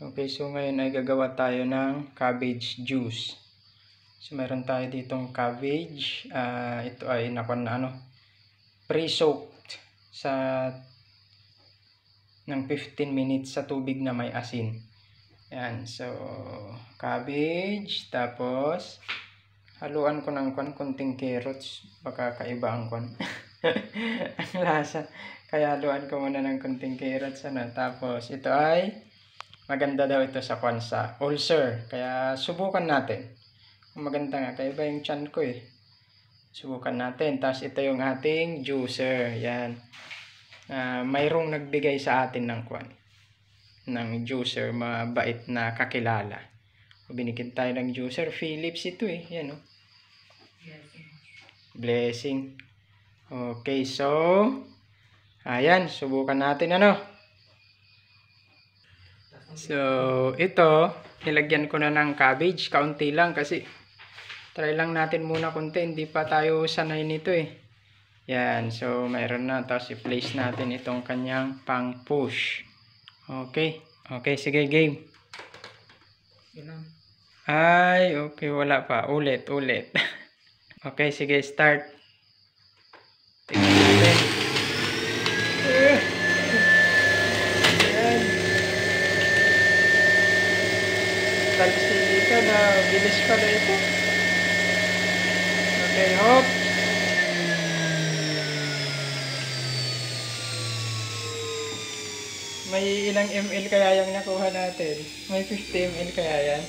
Okay, so ngayon ay gagawa tayo ng cabbage juice. So meron tayo ditong cabbage. Ito ay pre-soaked sa ng 15 minutes sa tubig na may asin. Yan, so cabbage, tapos haluan ko ng konting carrots, baka kaiba ang ang lasa. Kaya haluan ko muna ng konting carrots, Tapos ito ay maganda daw ito sa ulcer. Kaya subukan natin. Kung maganda nga, kaya ba yung tiyan ko eh. Subukan natin. Tapos ito yung ating juicer. Yan. Mayroong nagbigay sa atin ng juicer. Mabait na kakilala. Binigyan tayo ng juicer. Philips ito eh. Yan oh. Blessing. Okay, so ayan, subukan natin So, ito, nilagyan ko na ng cabbage, kaunti lang kasi try lang natin muna konti, hindi pa tayo sanay nito eh. Yan, so mayroon na, tapos i-place natin itong kanyang pang push. Okay, okay, sige, game. Ay, okay, wala pa, ulit. Okay, sige, start. Tingnan natin. Dito na bilis pala ito. Okay, hop. May ilang ml kaya yung nakuha natin? May 50 ml kaya yan?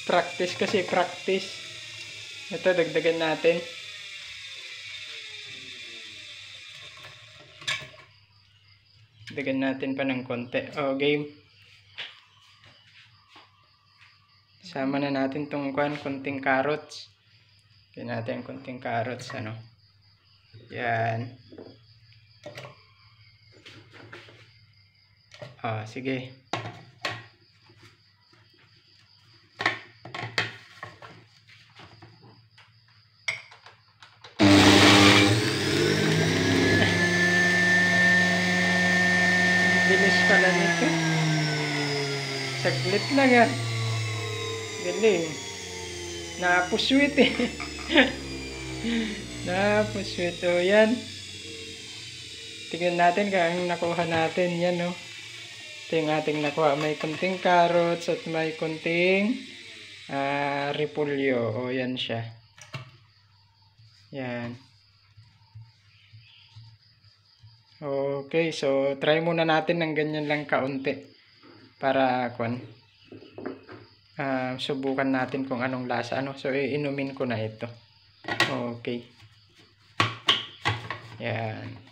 Practice kasi, practice. Ito, dagdagan natin. Dagdagan natin pa ng konti. Oh, game. Sama na natin tong konting carrots. Lagyan natin konting carrots, Yan. Sige. Bilis pala nito. Saglit lang yan. Galing. Napuswit eh. Napuswit. O yan. Tingnan natin kung nakuha natin. Yan o. Ito yung ating nakuha. May konting carrots at may konting repolyo. O yan siya. Yan. Okay, so try muna natin ng ganyan lang kaunti para subukan natin kung anong lasa. So iinumin ko na ito. Okay. Yan.